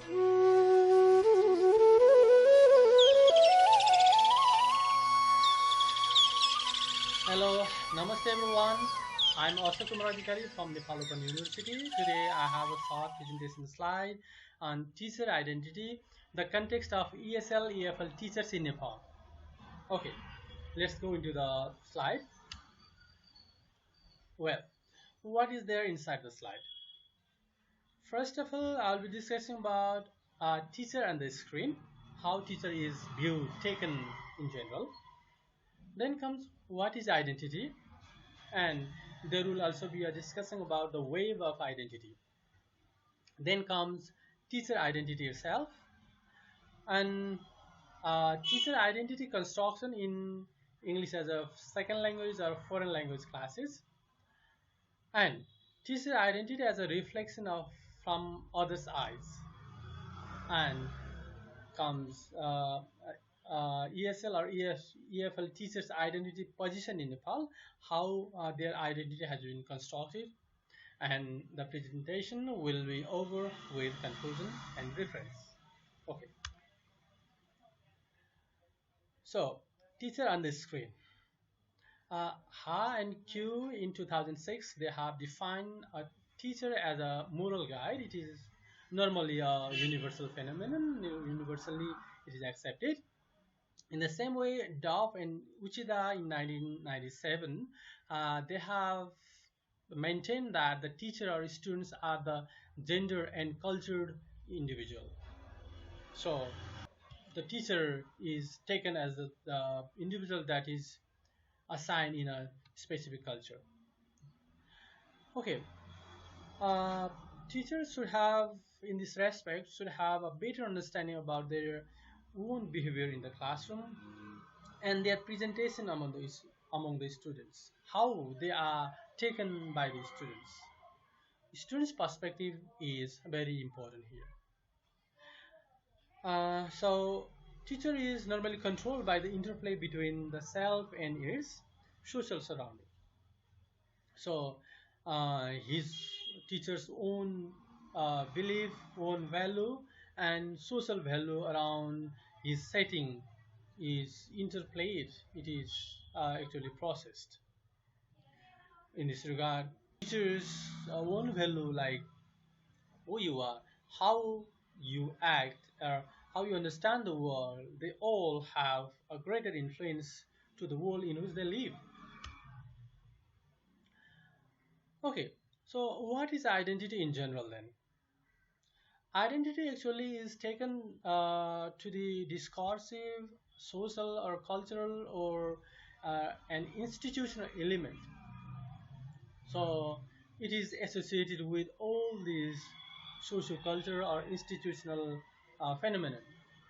Hello, namaste everyone. I'm Ashok Kumar Adhikari from Nepal Open University. Today I have a short presentation slide on teacher identity, the context of ESL EFL teachers in Nepal. Okay, let's go into the slide. Well, what is there inside the slide? First of all, I'll be discussing about teacher and the screen, how teacher is viewed, taken in general. Then comes what is identity, and there will also be a discussion about the wave of identity. Then comes teacher identity itself, and teacher identity construction in English as a second language or foreign language classes, and teacher identity as a reflection of from others' eyes. And comes ESL or EFL teachers identity position in Nepal, how their identity has been constructed, and the presentation will be over with conclusion and reference. Okay, so teacher on the screen. Ha and Q in 2006, they have defined a teacher as a moral guide. It is normally a universal phenomenon, universally it is accepted. In the same way, Dove and Uchida in 1997, they have maintained that the teacher or students are the gender and cultured individual. So the teacher is taken as the individual that is assigned in a specific culture. Okay, uh, teachers should have, in this respect, should have a better understanding about their own behavior in the classroom and their presentation among the students, how they are taken by the students. Students' perspective is very important here. So teacher is normally controlled by the interplay between the self and its social surrounding. So his teacher's own belief, own value, and social value around his setting is interplayed. It is actually processed. In this regard, teachers' own value, like who you are, how you act, or how you understand the world, they all have a greater influence to the world in which they live. Okay, so what is identity in general then? Identity actually is taken to the discursive, social, or cultural, or an institutional element. So it is associated with all these social, cultural, or institutional phenomena,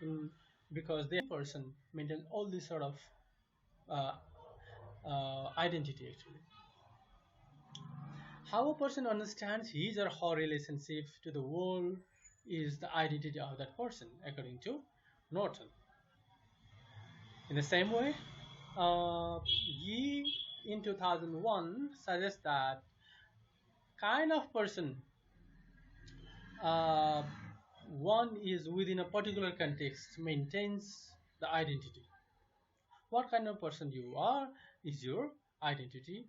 in, because the person maintains all this sort of uh, identity actually. How a person understands his or her relationship to the world is the identity of that person, according to Norton. In the same way, Yi in 2001 suggests that kind of person uh, one is within a particular context maintains the identity. What kind of person you are is your identity,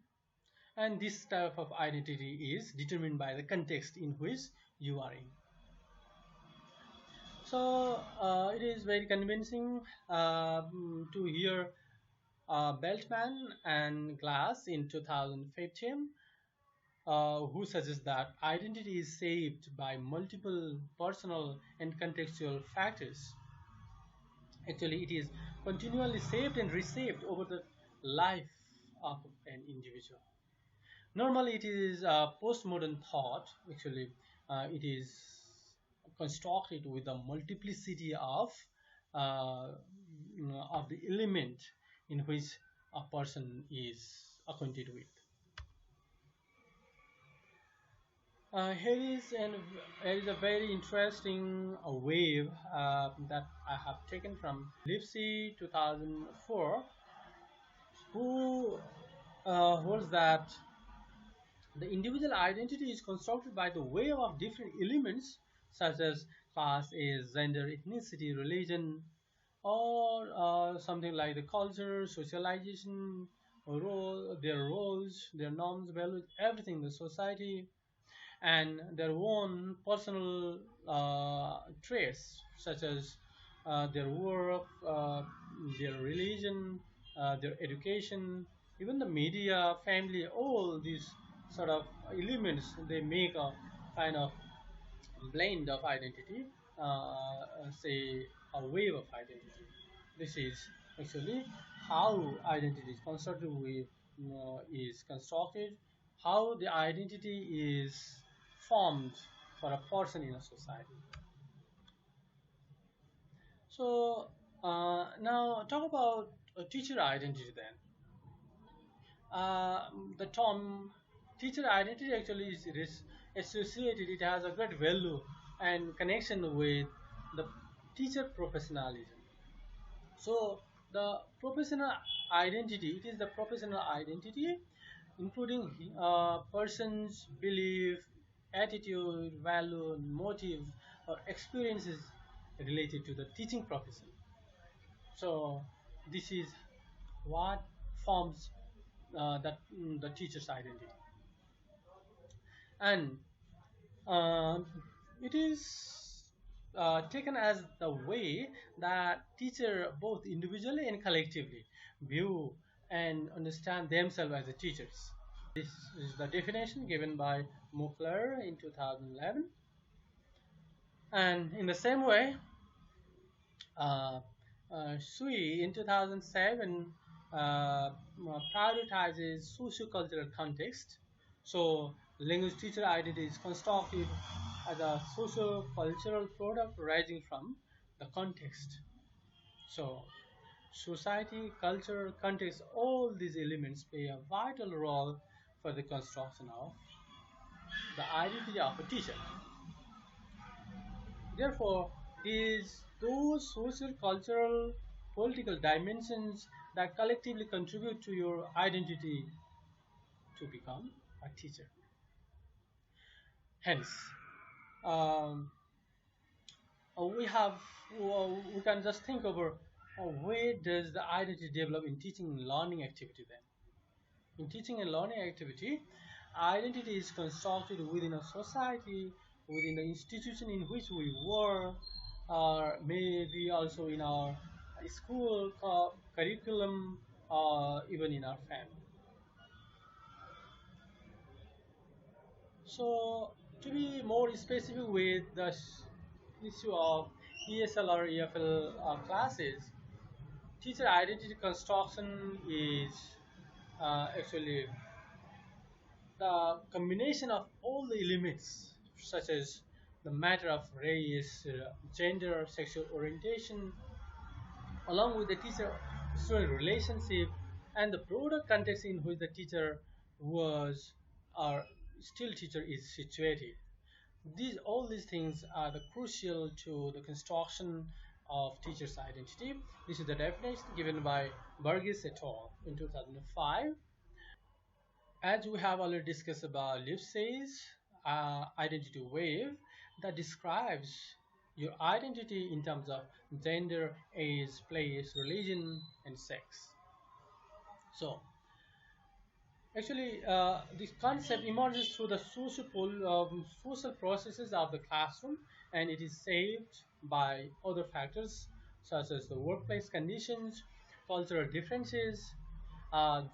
and this type of identity is determined by the context in which you are in. So it is very convincing to hear Beltman and Glass in 2015, who suggests that identity is shaped by multiple personal and contextual factors. Actually, it is continually shaped and reshaped over the life of an individual. Normally, it is a postmodern thought. Actually, it is constructed with a multiplicity uh, of the element in which a person is acquainted with. Here is a very interesting wave that I have taken from Lipsy 2004, who holds that the individual identity is constructed by the wave of different elements such as class, age, gender, ethnicity, religion, or something like the culture, socialization, their roles, their norms, values, everything, the society, and their own personal traits such as their work, their religion, their education, even the media, family, all these sort of elements, they make a kind of blend of identity, say a wave of identity. This is actually how identity is constructed how the identity is formed for a person in a society. So now talk about teacher identity then. The term teacher identity actually is associated, it has a great value and connection with the teacher professionalism. So the professional identity, it is the professional identity including person's belief, attitude, value, motive, or experiences related to the teaching profession. So this is what forms the teacher's identity, and uh, it is taken as the way that teacher both individually and collectively view and understand themselves as the teachers. This is the definition given by Mukler in 2011, and in the same way, uh, Sui in 2007 prioritizes socio-cultural context. So language teacher identity is constructed as a socio-cultural product arising from the context. So society, culture, context, all these elements play a vital role for the construction of the identity of a teacher. Therefore, is those social, cultural, political dimensions that collectively contribute to your identity to become a teacher. Hence, um, we can just think over where does the identity develop in teaching and learning activity then. In teaching and learning activity, identity is constructed within a society, within the institution in which we work, or maybe also in our school curriculum, or even in our family. So, to be more specific with the issue of ESL or EFL classes, teacher identity construction is actually the combination of all the elements such as the matter of race, gender, sexual orientation, along with the teacher-student relationship and the broader context in which the teacher was or still teacher is situated. All these things are the crucial to the construction of teacher's identity. This is the definition given by Burgess et al. In 2005. As we have already discussed about Lipsey's identity wave that describes your identity in terms of gender, age, place, religion, and sex. So, actually, this concept emerges through the social processes of the classroom, and it is shaped by other factors such as the workplace conditions, cultural differences,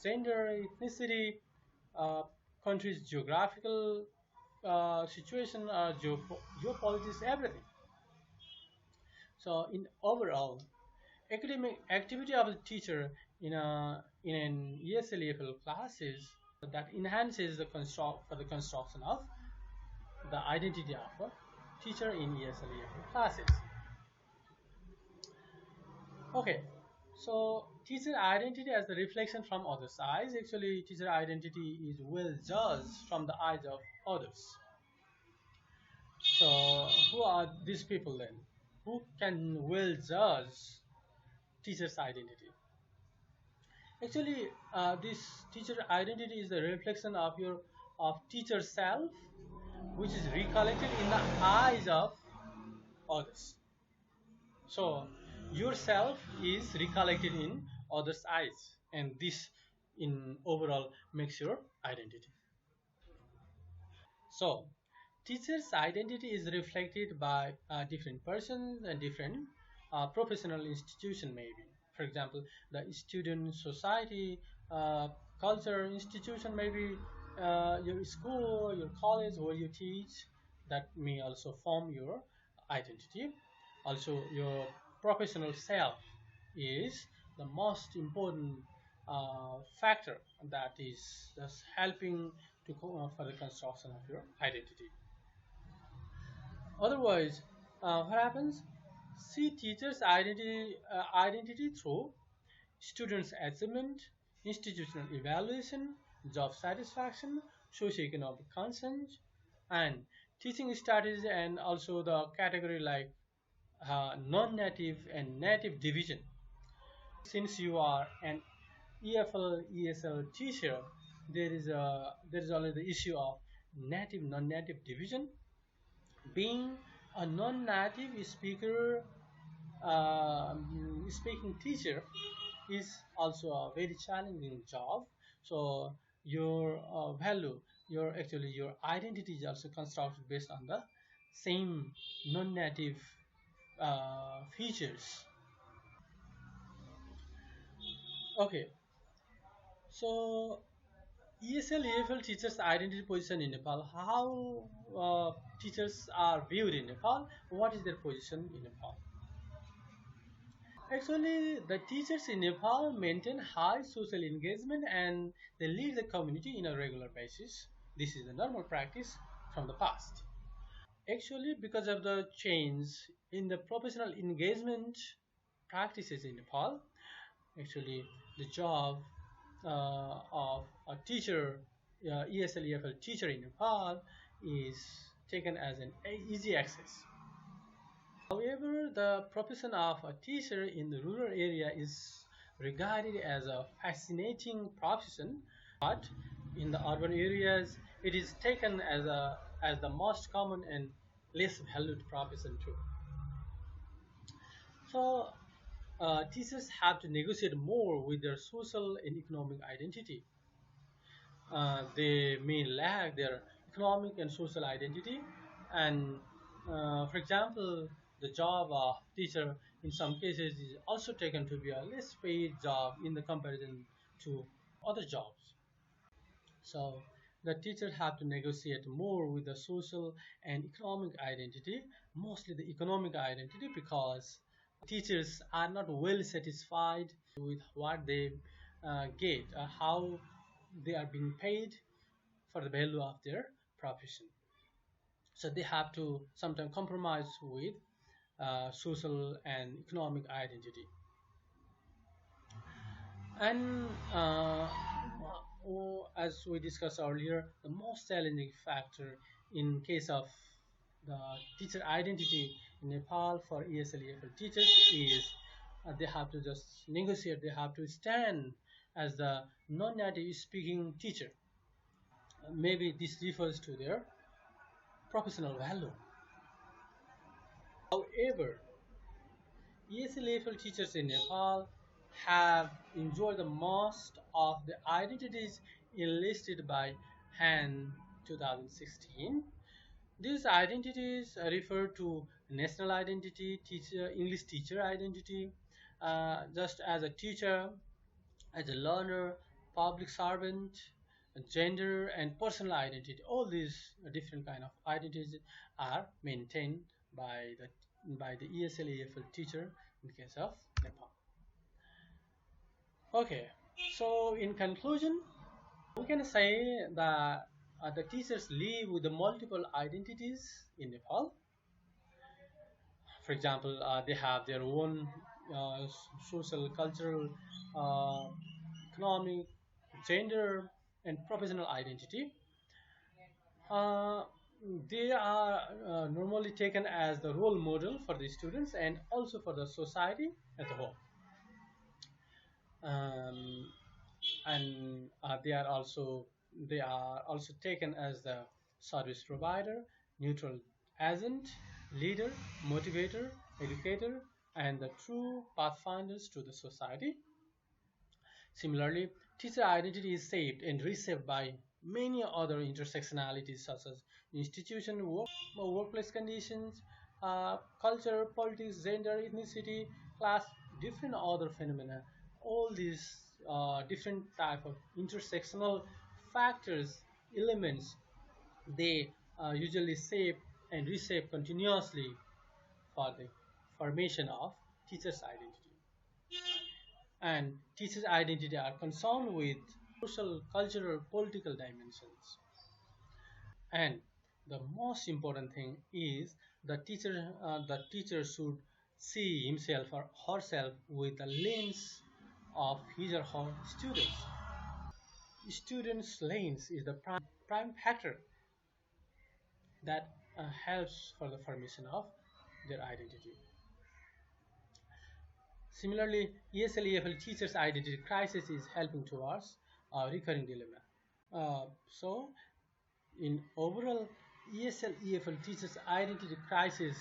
gender, ethnicity, uh, country's geographical situation, geopolitics, everything. So, in overall, academic activity of the teacher in an ESL EFL classes that enhances the construction of the identity of a teacher in ESL EFL classes. Okay, so teacher identity as the reflection from others' eyes. Actually, teacher identity is well judged from the eyes of others. So, who are these people then? Who can well judge teacher's identity? Actually, this teacher identity is the reflection of your teacher self, which is recollected in the eyes of others. So yourself is recollected in others' eyes, and this in overall makes your identity. So teacher's identity is reflected by different persons and different professional institution maybe. For example, the student society, culture institution maybe, your school, your college where you teach, that may also form your identity. Also your professional self is the most important factor that is just helping to for the construction of your identity. Otherwise, what happens? See teachers' identity through students' achievement, institutional evaluation, job satisfaction, socioeconomic concerns, and teaching strategies, and also the category like non-native and native division. Since you are an EFL ESL teacher, there is always the issue of native non-native division. Being a non-native speaking teacher is also a very challenging job. So your value, your identity is also constructed based on the same non-native features. Okay, so ESL EFL teachers identity position in Nepal. How teachers are viewed in Nepal? What is their position in Nepal? Actually, the teachers in Nepal maintain high social engagement and they lead the community in a regular basis. This is the normal practice from the past. Actually, because of the change in the professional engagement practices in Nepal, actually the job of a teacher, ESL EFL teacher in Nepal, is taken as an easy access. However, the profession of a teacher in the rural area is regarded as a fascinating profession, but in the urban areas, it is taken as the most common and less valued profession too. So, teachers have to negotiate more with their social and economic identity. They may lack their economic and social identity, and for example, the job of teacher in some cases is also taken to be a less paid job in the comparison to other jobs. So the teachers have to negotiate more with the social and economic identity, mostly the economic identity, because teachers are not well satisfied with what they get, how they are being paid for the value of their profession. So they have to sometimes compromise with social and economic identity. And as we discussed earlier, the most challenging factor in case of the teacher identity in Nepal for ESL EFL teachers is they have to just negotiate, they have to stand as the non-native speaking teacher. Maybe this refers to their professional value. However, ESL EFL teachers in Nepal have enjoyed the most of the identities enlisted by Han 2016. These identities refer to national identity, teacher, English teacher identity, just as a teacher, as a learner, public servant, gender, and personal identity. All these different kind of identities are maintained by the ESL EFL teacher in case of Nepal. Okay, so in conclusion, we can say that the teachers live with the multiple identities in Nepal. For example, they have their own social, cultural, uh, economic, gender, and professional identity. Uh, they are normally taken as the role model for the students and also for the society as a whole. Um, and they are also taken as the service provider, neutral agent, leader, motivator, educator, and the true pathfinders to the society. Similarly, teacher identity is shaped and reshaped by many other intersectionalities such as institution, workplace conditions, culture, politics, gender, ethnicity, class, different other phenomena. All these different type of intersectional factors, elements, they usually shape and reshape continuously for the formation of teacher's identity. And teachers' identity are concerned with social, cultural, political dimensions. And the most important thing is the teacher should see himself or herself with the lens of his or her students. Students' lens is the prime factor that helps for the formation of their identity. Similarly, ESL EFL teachers' identity crisis is helping towards a recurring dilemma. So, in overall, ESL EFL teachers' identity crisis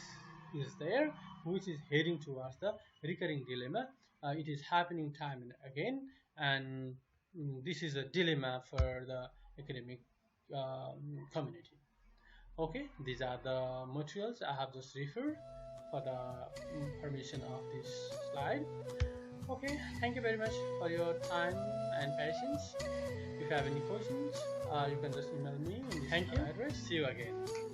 is there, which is heading towards the recurring dilemma. It is happening time and again, and this is a dilemma for the academic community. Okay, these are the materials I have just referred for the information of this slide. Okay, thank you very much for your time and patience. If you have any questions, you can just email me in this address. See you again.